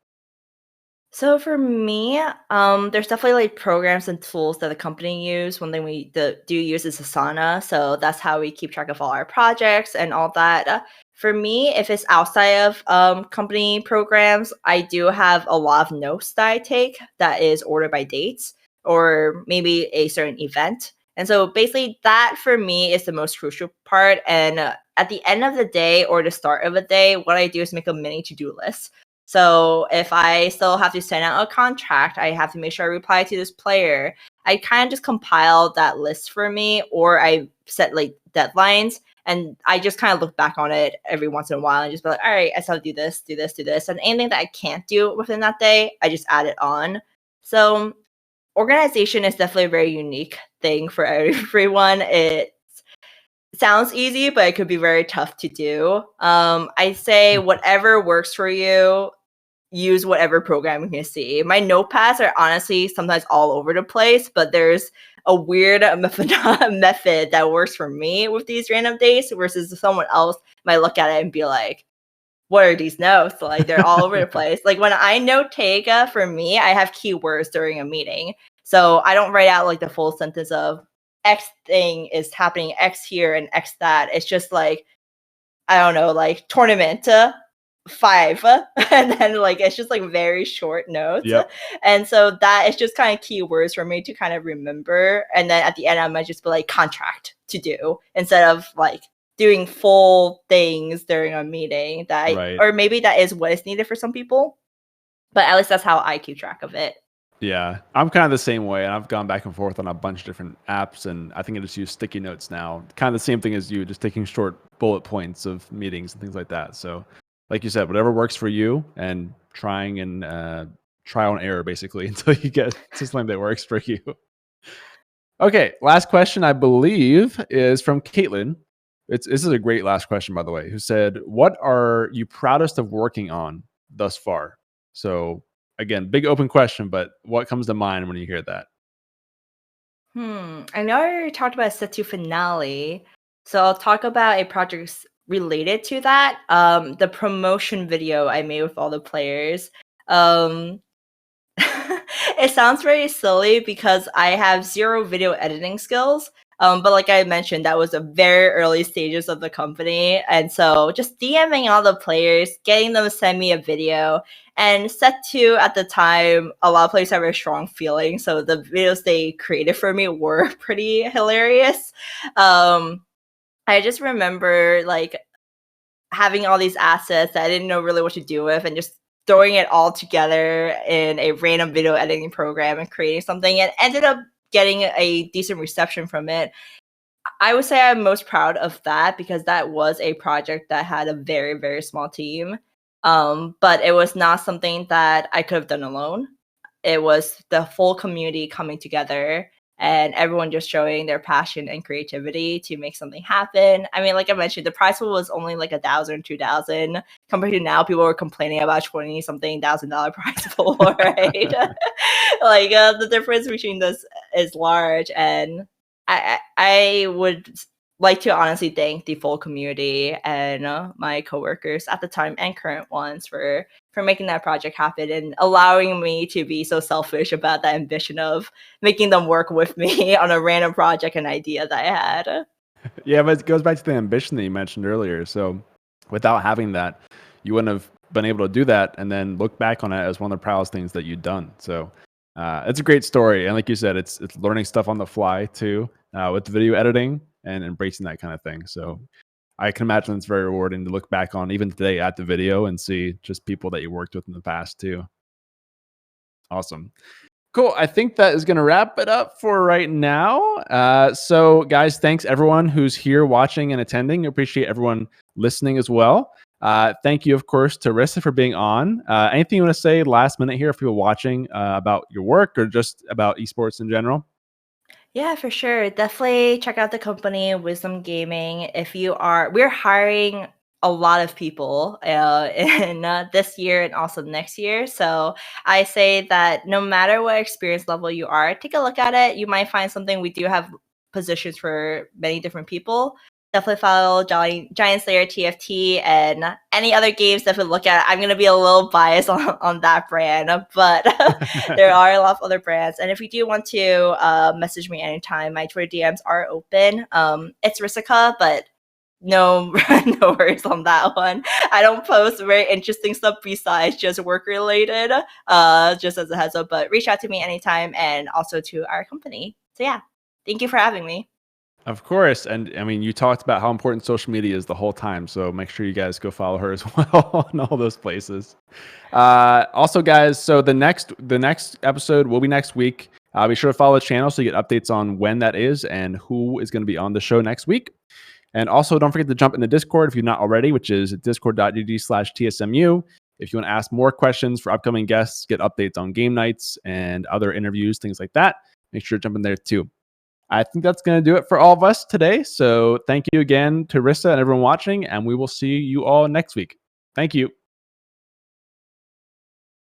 So for me, there's definitely like programs and tools that the company use. One thing we do use is Asana. So that's how we keep track of all our projects and all that. For me, if it's outside of company programs, I do have a lot of notes that I take that is ordered by dates or maybe a certain event. And so basically that for me is the most crucial part. And at the end of the day or the start of the day, what I do is make a mini to-do list. So if I still have to send out a contract, I have to make sure I reply to this player. I kind of just compile that list for me, or I set like deadlines, and I just kind of look back on it every once in a while and just be like, all right, I still do this, do this, do this. And anything that I can't do within that day, I just add it on. So organization is definitely a very unique thing for everyone. It sounds easy, but it could be very tough to do. I say whatever works for you, use whatever program you can see. My notepads are honestly sometimes all over the place, but there's a weird method that works for me with these random dates versus someone else might look at it and be like, what are these notes? Like they're all over the place. Like when I note take, for me, I have keywords during a meeting. So I don't write out like the full sentence of X thing is happening, X here and X that. It's just like, I don't know, like tournament 5. And then like, it's just like very short notes. Yep. And so that is just kind of keywords for me to kind of remember. And then at the end, I might just be like contract to do instead of like doing full things during a meeting that or maybe that is what is needed for some people. But at least that's how I keep track of it. Yeah, I'm kind of the same way, and I've gone back and forth on a bunch of different apps, and I think I just use sticky notes now. Kind of the same thing as you, just taking short bullet points of meetings and things like that. So, like you said, whatever works for you, and trying and trial and error basically until you get to something that works for you. Okay, last question I believe is from Caitlin. This is a great last question, by the way, who said, "What are you proudest of working on thus far?" So. Again, big open question, but what comes to mind when you hear that? I know I already talked about set 2 finale, so I'll talk about a project related to that. The promotion video I made with all the players. It sounds very silly because I have 0 video editing skills. But like I mentioned, that was the very early stages of the company. And so just DMing all the players, getting them to send me a video. And set 2 at the time, a lot of players have a strong feeling. So the videos they created for me were pretty hilarious. I just remember like having all these assets that I didn't know really what to do with and just throwing it all together in a random video editing program and creating something, and ended up getting a decent reception from it. I would say I'm most proud of that because that was a project that had a very, very small team. But it was not something that I could have done alone. It was the full community coming together and everyone just showing their passion and creativity to make something happen. I mean, like I mentioned, the prize pool was only like 1,000, 2,000 compared to now. People were complaining about $20,000 prize pool, right? Like the difference between this is large, and I would like to honestly thank the full community and my coworkers at the time and current ones for making that project happen and allowing me to be so selfish about that ambition of making them work with me on a random project and idea that I had. Yeah, but it goes back to the ambition that you mentioned earlier. So without having that, you wouldn't have been able to do that and then look back on it as one of the proudest things that you've done. So it's a great story. And like you said, it's learning stuff on the fly too, with video editing and embracing that kind of thing. So I can imagine it's very rewarding to look back on even today at the video and see just people that you worked with in the past too. Awesome. Cool. I think that is going to wrap it up for right now. So guys, thanks everyone who's here watching and attending. I appreciate everyone listening as well. Thank you, of course, to Risa for being on. Anything you want to say last minute here, if you're watching, about your work or just about esports in general? Yeah, for sure. Definitely check out the company, Wisdom Gaming. We're hiring a lot of people in this year and also next year. So I say that no matter what experience level you are, take a look at it. You might find something. We do have positions for many different people. Definitely follow GiantSlayerTFT and any other games. Definitely look at it. I'm gonna be a little biased on that brand, but there are a lot of other brands. And if you do want to message me anytime, my Twitter DMs are open. It's Risica, but no no worries on that one. I don't post very interesting stuff besides just work related. Just as a heads up, but reach out to me anytime and also to our company. So yeah, thank you for having me. Of course. And I mean, you talked about how important social media is the whole time. So make sure you guys go follow her as well in all those places. Also, guys, so the next episode will be next week. Be sure to follow the channel so you get updates on when that is and who is going to be on the show next week. And also, don't forget to jump into Discord if you're not already, which is discord.gg/TSMU. If you want to ask more questions for upcoming guests, get updates on game nights and other interviews, things like that, make sure to jump in there too. I think that's going to do it for all of us today. So thank you again to Risa and everyone watching, and we will see you all next week. Thank you.